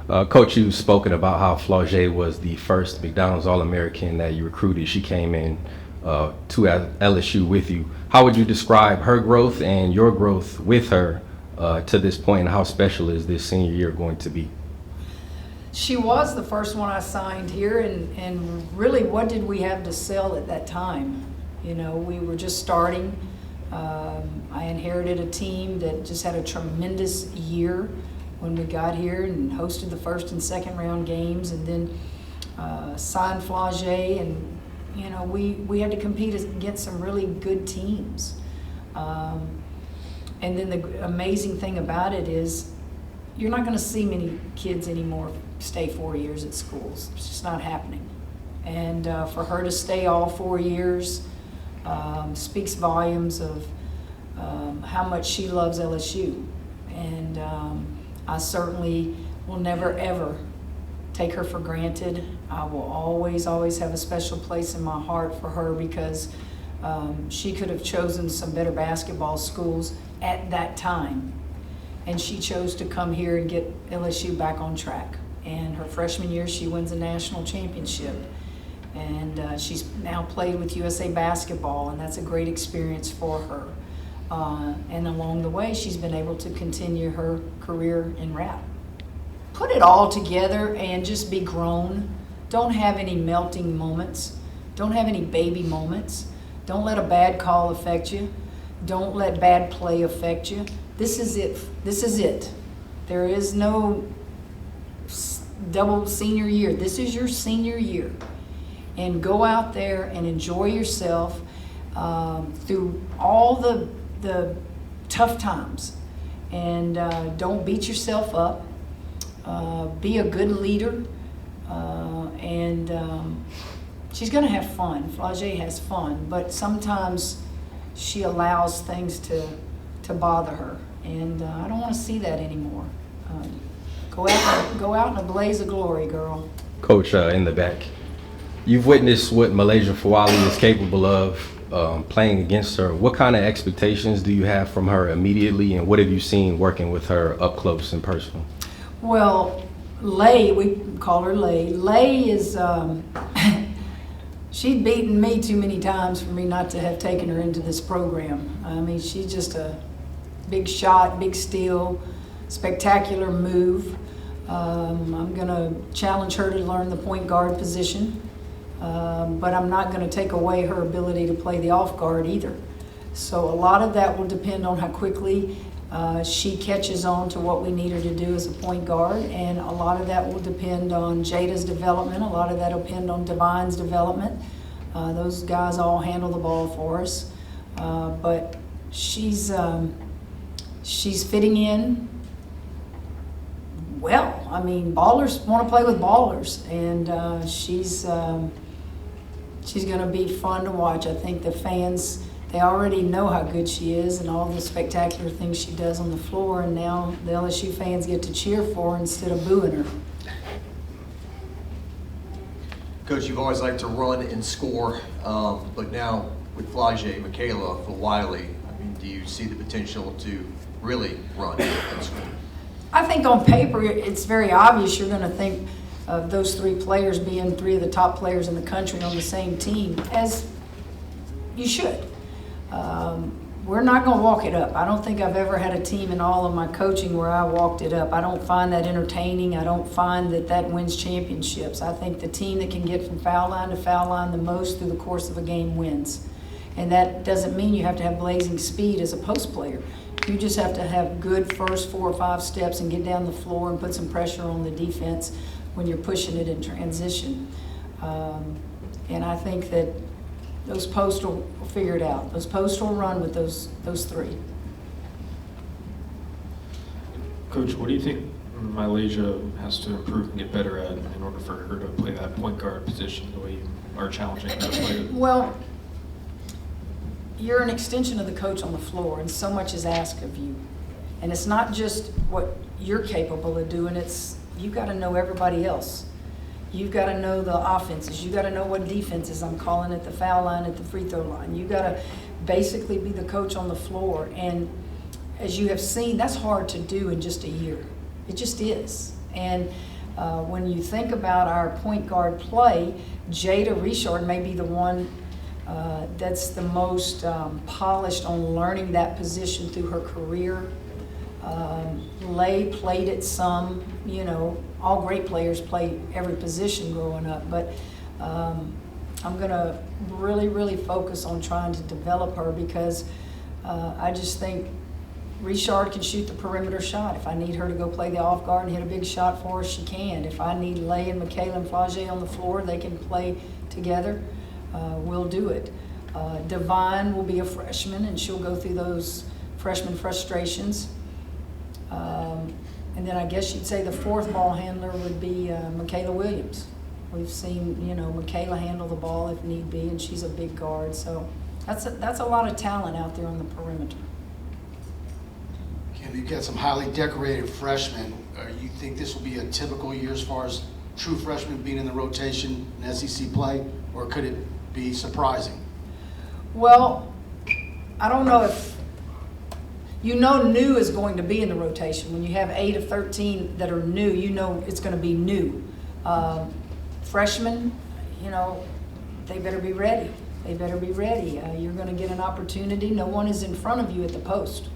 Coach, you've spoken about how Flau'jae was the first McDonald's All-American that you recruited. She came in to LSU with you. How would you describe her growth and your growth with her to this point, and how special is this senior year going to be? She was the first one I signed here, and really, what did we have to sell at that time? You know, we were just starting. I inherited a team that just had a tremendous year when we got here and hosted the first and second round games, and then signed Flau'jae, and you know, we had to compete against some really good teams. And then the amazing thing about it is you're not going to see many kids anymore stay 4 years at schools. It's just not happening. And for her to stay all 4 years speaks volumes of how much she loves LSU. And I certainly will never, ever take her for granted. I will always, always have a special place in my heart for her, because she could have chosen some better basketball schools at that time. And she chose to come here and get LSU back on track. And her freshman year, she wins a national championship. And she's now played with USA Basketball, and that's a great experience for her. And along the way, she's been able to continue her career in rap. Put it all together and just be grown. Don't have any melting moments. Don't have any baby moments. Don't let a bad call affect you. Don't let bad play affect you. This is it. This is it. There is no double senior year. This is your senior year. And go out there and enjoy yourself through all the tough times. And don't beat yourself up. Be a good leader. And she's going to have fun. Flau'jae has fun. But sometimes she allows things to bother her. And I don't want to see that anymore. Go out in a blaze of glory, girl. Coach, in the back, you've witnessed what MiLaysia Fulwiley is capable of playing against her. What kind of expectations do you have from her immediately, and what have you seen working with her up close and personal? Well, Lay, we call her Lay. Lay is, she'd beaten me too many times for me not to have taken her into this program. I mean, she's just a big shot, big steal, spectacular move. I'm going to challenge her to learn the point guard position, but I'm not going to take away her ability to play the off guard either. So a lot of that will depend on how quickly she catches on to what we need her to do as a point guard, and a lot of that will depend on Jada's development. A lot of that will depend on Divine's development. Those guys all handle the ball for us, but she's fitting in well. I mean, ballers want to play with ballers, and she's going to be fun to watch. I think the fans, they already know how good she is and all the spectacular things she does on the floor, and now the LSU fans get to cheer for her instead of booing her. Coach, you've always liked to run and score, but now with Flau'jae MiLaysia Fulwiley, I mean, do you see the potential to really run and score? I think on paper it's very obvious. You're going to think of those three players being three of the top players in the country on the same team, as you should. We're not going to walk it up. I don't think I've ever had a team in all of my coaching where I walked it up. I don't find that entertaining. I don't find that wins championships. I think the team that can get from foul line to foul line the most through the course of a game wins. And that doesn't mean you have to have blazing speed as a post player. You just have to have good first 4 or 5 steps and get down the floor and put some pressure on the defense when you're pushing it in transition. And I think that those posts will figure it out. Those posts will run with those three. Coach, what do you think MiLaysia has to improve and get better at in order for her to play that point guard position the way you are challenging her to play it? Well, you're an extension of the coach on the floor, and so much is asked of you. And it's not just what you're capable of doing, it's you've got to know everybody else. You've got to know the offenses. You've got to know what defenses I'm calling at the foul line, at the free throw line. You've got to basically be the coach on the floor. And as you have seen, that's hard to do in just a year. It just is. And when you think about our point guard play, Jada Richard may be the one that's the most polished on learning that position through her career. Lay played it some, you know, all great players play every position growing up, but I'm gonna really focus on trying to develop her because I just think Richard can shoot the perimeter shot. If I need her to go play the off guard and hit a big shot for us, she can. If I need Lay and Michaela and Flau'jae on the floor, they can play together. We'll do it. Divine will be a freshman, and she'll go through those freshman frustrations. And then I guess you'd say the fourth ball handler would be Michaela Williams. We've seen, you know, Michaela handle the ball if need be, and she's a big guard. So that's a lot of talent out there on the perimeter. Kim, you've got some highly decorated freshmen. You think this will be a typical year as far as true freshmen being in the rotation in SEC play, or could it be surprising? Well, I don't know if, you know, new is going to be in the rotation. When you have 8 of 13 that are new, you know it's going to be new. Freshmen, you know, they better be ready. They better be ready. You're going to get an opportunity. No one is in front of you at the post.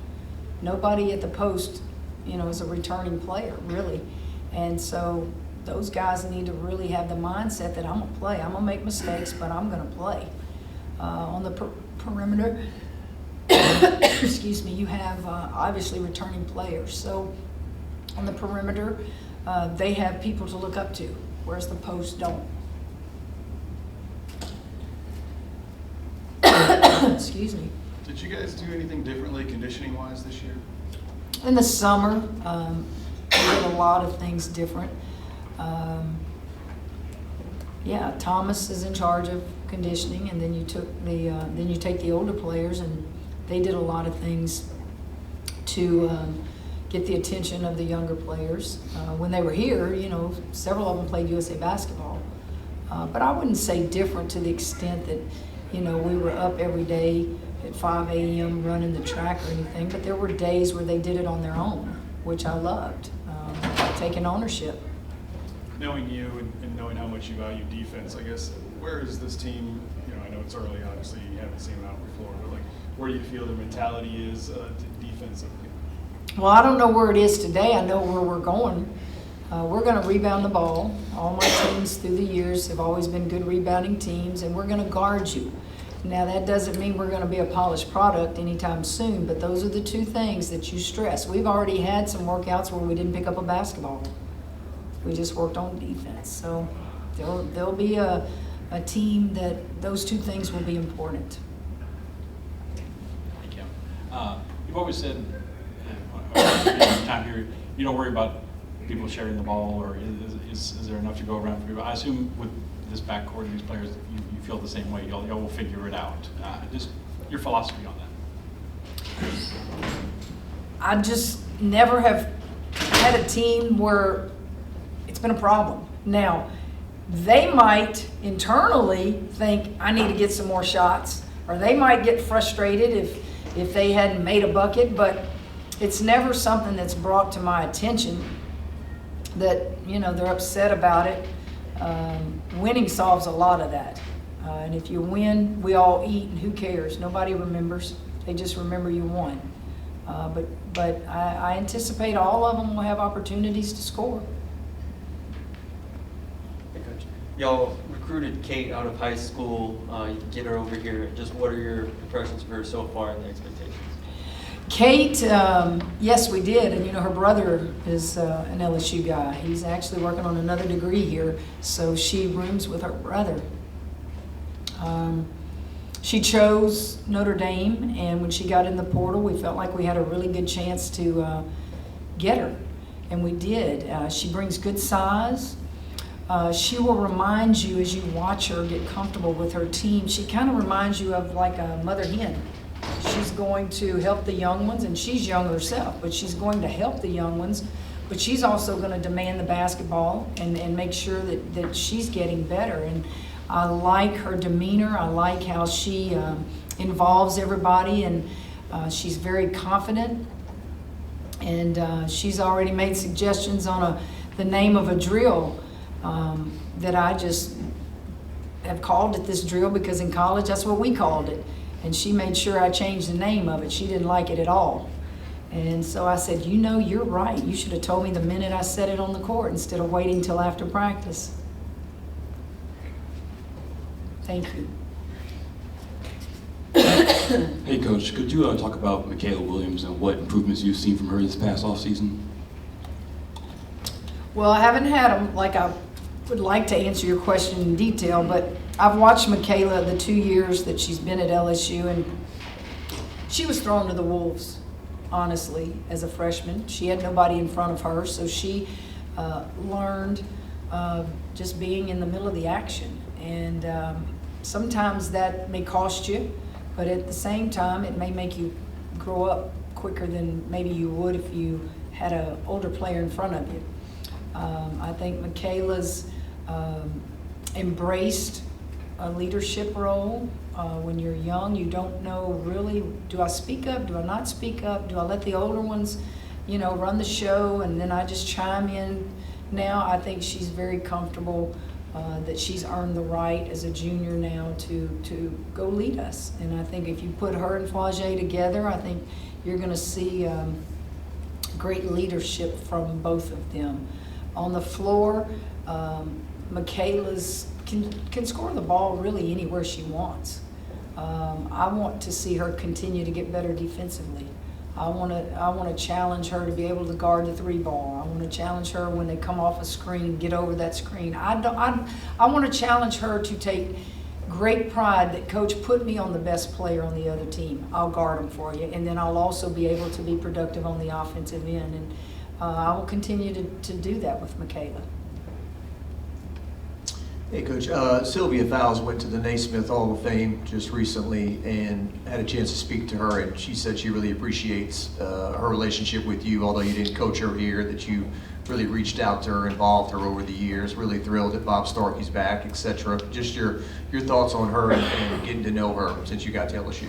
Nobody at the post, you know, is a returning player, really. And so those guys need to really have the mindset that I'm going to play. I'm going to make mistakes, but I'm going to play. On the perimeter, excuse me, you have obviously returning players. So on the perimeter, they have people to look up to, whereas the posts don't. Excuse me. Did you guys do anything differently conditioning-wise this year? In the summer, we did a lot of things different. Yeah, Thomas is in charge of conditioning, and then you take the older players, and they did a lot of things to get the attention of the younger players. When they were here, you know, several of them played USA basketball, but I wouldn't say different to the extent that, you know, we were up every day at 5 a.m. running the track or anything, but there were days where they did it on their own, which I loved, taking ownership. Knowing you and knowing how much you value defense, I guess, where is this team, you know, I know it's early, obviously, you haven't seen them out before, but like, where do you feel their mentality is defensively? Well, I don't know where it is today. I know where we're going. We're going to rebound the ball. All my teams through the years have always been good rebounding teams, and we're going to guard you. Now, that doesn't mean we're going to be a polished product anytime soon, but those are the two things that you stress. We've already had some workouts where we didn't pick up a basketball. We just worked on defense. So there'll be a team that those two things will be important. Thank you. You've always said, time here, you don't worry about people sharing the ball, or is there enough to go around for people? I assume with this backcourt and these players, you feel the same way. Y'all will figure it out. Just your philosophy on that. I just never have had a team where it's been a problem. Now, they might internally think, I need to get some more shots, or they might get frustrated if they hadn't made a bucket, but it's never something that's brought to my attention that, you know, they're upset about it. Winning solves a lot of that. And if you win, we all eat, and who cares? Nobody remembers. They just remember you won. But I anticipate all of them will have opportunities to score. Hey, Coach. Y'all recruited Kate out of high school. You get her over here. Just what are your impressions of her so far and the expectations? Kate, yes, we did. And, you know, her brother is an LSU guy. He's actually working on another degree here, so she rooms with her brother. She chose Notre Dame, and when she got in the portal, we felt like we had a really good chance to get her, and we did. She brings good size. She will remind you, as you watch her get comfortable with her team, she kind of reminds you of like a mother hen. She's going to help the young ones, and she's young herself, but she's going to help the young ones, but she's also going to demand the basketball and make sure that she's getting better. And I like her demeanor. I like how she involves everybody, and she's very confident. And she's already made suggestions on the name of a drill that I just have called it this drill because in college that's what we called it. And she made sure I changed the name of it. She didn't like it at all. And so I said, you know, you're right. You should have told me the minute I said it on the court instead of waiting till after practice. Thank you. Hey, Coach, could you talk about Michaela Williams and what improvements you've seen from her this past offseason? Well, I haven't had them like I would like to answer your question in detail, but I've watched Michaela the 2 years that she's been at LSU, and she was thrown to the wolves, honestly, as a freshman. She had nobody in front of her, so she learned just being in the middle of the action. And sometimes that may cost you, but at the same time, it may make you grow up quicker than maybe you would if you had an older player in front of you. I think Michaela's embraced a leadership role. When you're young, you don't know really, do I speak up, do I not speak up, do I let the older ones, you know, run the show and then I just chime in? Now I think she's very comfortable that she's earned the right as a junior now to go lead us. And I think if you put her and Flau'jae together, I think you're going to see great leadership from both of them. On the floor, Michaela's can score the ball really anywhere she wants. I want to see her continue to get better defensively. I want to challenge her to be able to guard the 3-ball. I want to challenge her when they come off a screen, get over that screen. I want to challenge her to take great pride that coach put me on the best player on the other team. I'll guard them for you, and then I'll also be able to be productive on the offensive end. And I will continue to do that with Michaela. Hey, Coach. Sylvia Fowles went to the Naismith Hall of Fame just recently and had a chance to speak to her, and she said she really appreciates her relationship with you, although you didn't coach her here, that you really reached out to her, involved her over the years, really thrilled that Bob Starkey's back, etc. Just your thoughts on her and getting to know her since you got to LSU.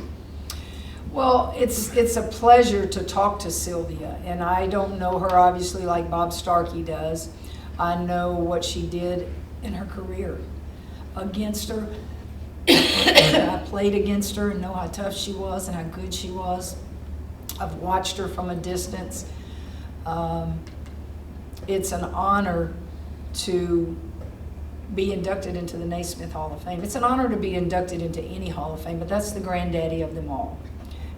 Well, it's a pleasure to talk to Sylvia, and I don't know her obviously like Bob Starkey does. I know what she did in her career against her. I played against her and know how tough she was and how good she was. I've watched her from a distance. It's an honor to be inducted into the Naismith Hall of Fame. It's an honor to be inducted into any Hall of Fame, but that's the granddaddy of them all.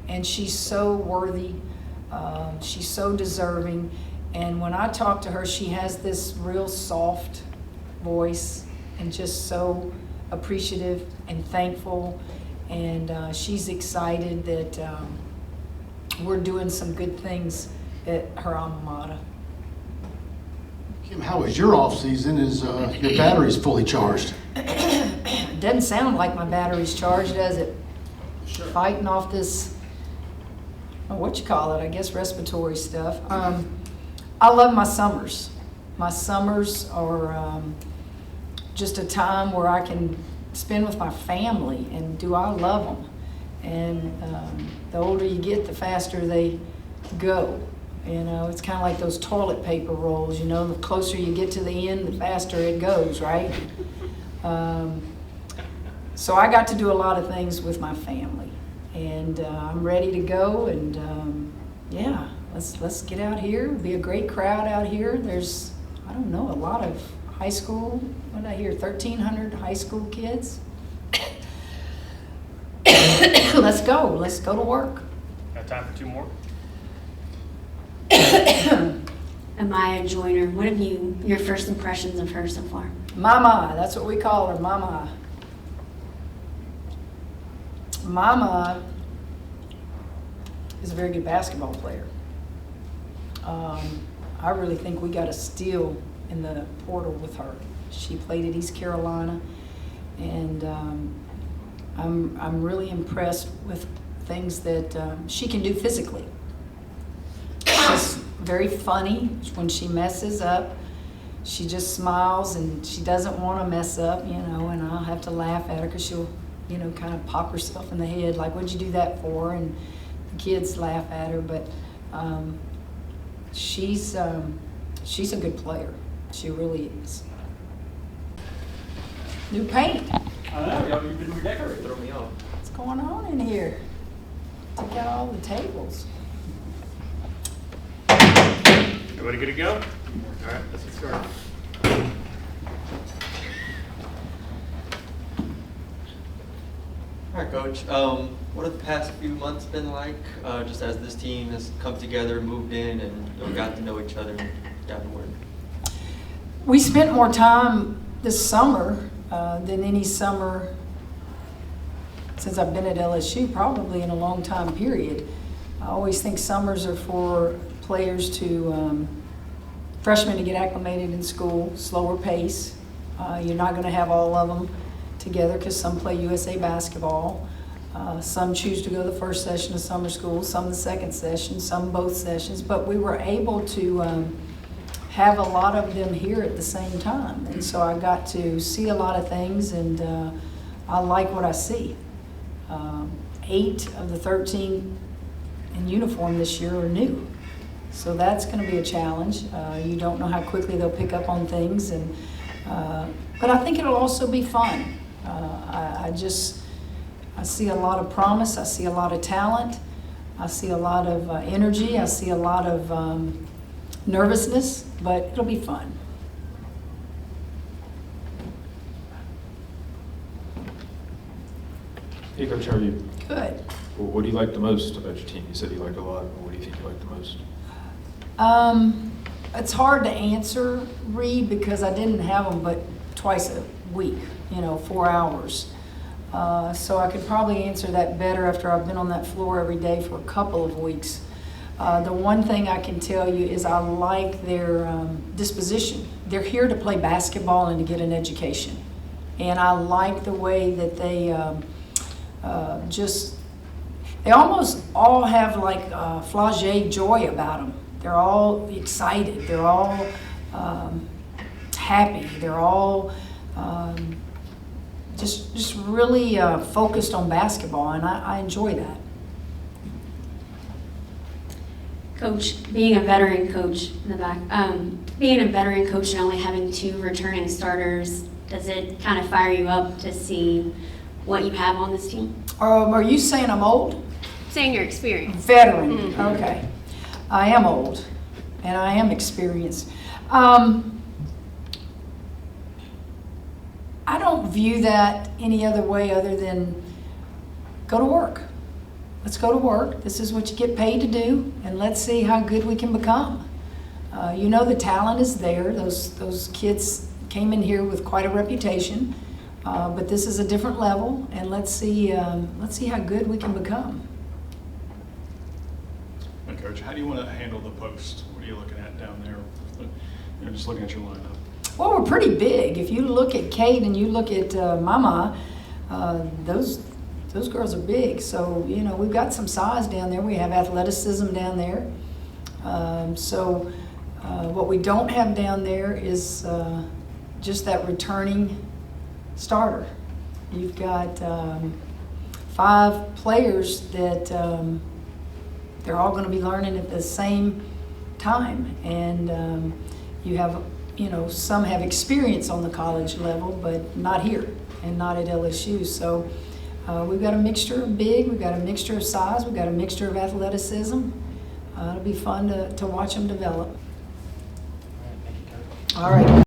And she's so worthy, she's so deserving. And when I talk to her, she has this real soft voice and just so appreciative and thankful. And she's excited that we're doing some good things at her alma mater. Kim, how was your off season? Is your batteries fully charged? Doesn't sound like my battery's charged, does it? Sure. Fighting off this, what you call it, I guess respiratory stuff. I love my summers. My summers are just a time where I can spend with my family, and I love them. And the older you get, the faster they go. You know, it's kind of like those toilet paper rolls, you know, the closer you get to the end, the faster it goes, right? So I got to do a lot of things with my family, and I'm ready to go, and yeah, let's get out here. It'll be a great crowd out here. There's, I don't know, a lot of high school, what did I hear, 1,300 high school kids. Let's go to work. Got time for 2 more? Amaya Joyner, what have your first impressions of her so far? Mama, that's what we call her, Mama. Mama is a very good basketball player. I really think we got a steal in the portal with her. She played at East Carolina, and I'm really impressed with things that she can do physically. She's very funny. When she messes up, she just smiles, and she doesn't want to mess up, you know, and I'll have to laugh at her because she'll, you know, kind of pop herself in the head, like, what'd you do that for? And the kids laugh at her, but she's a good player. She really is. New paint. I know, y'all, you've been redecorating. Throw me off. What's going on in here? Took out all the tables. Everybody good to go? All right, let's get started. All right, Coach. What have the past few months been like, just as this team has come together, moved in, and got to know each other and got to work? We spent more time this summer than any summer since I've been at LSU, probably in a long time period. I always think summers are for players to, freshmen to get acclimated in school, slower pace. You're not going to have all of them together because some play USA basketball. Some choose to go the first session of summer school, some the second session, some both sessions. But we were able to have a lot of them here at the same time. And so I got to see a lot of things, and I like what I see. 8 of the 13 in uniform this year are new. So that's going to be a challenge. You don't know how quickly they'll pick up on things, and but I think it'll also be fun. I see a lot of promise. I see a lot of talent. I see a lot of energy. I see a lot of nervousness, but it'll be fun. Hey, Coach, how are you? Good. What do you like the most about your team? You said you liked a lot, but what do you think you like the most? It's hard to answer, Reed, because I didn't have them but twice a week, 4 hours. So I could probably answer that better after I've been on that floor every day for a couple of weeks. The one thing I can tell you is I like their disposition. They're here to play basketball and to get an education. And I like the way that they they almost all have like Flau'jae joy about them. They're all excited. They're all happy. They're all just really focused on basketball, and I enjoy that. Coach, being a veteran coach in the back, being a veteran coach and only having 2 returning starters, does it kind of fire you up to see what you have on this team? Are you saying I'm old? Saying your experience. Veteran, Mm-hmm. Okay. I am old, and I am experienced. I don't view that any other way other than go to work. Let's go to work. This is what you get paid to do, and let's see how good we can become. The talent is there. Those kids came in here with quite a reputation, but this is a different level, and let's see how good we can become. And Coach, how do you want to handle the post? What are you looking at down there? Just looking at your lineup. Well, we're pretty big. If you look at Kate and you look at Mama, those girls are big. So, we've got some size down there. We have athleticism down there. What we don't have down there is just that returning starter. You've got 5 players that they're all going to be learning at the same time. And you have, some have experience on the college level, but not here and not at LSU. So we've got a mixture of big, we've got a mixture of size, we've got a mixture of athleticism. It'll be fun to watch them develop. All right.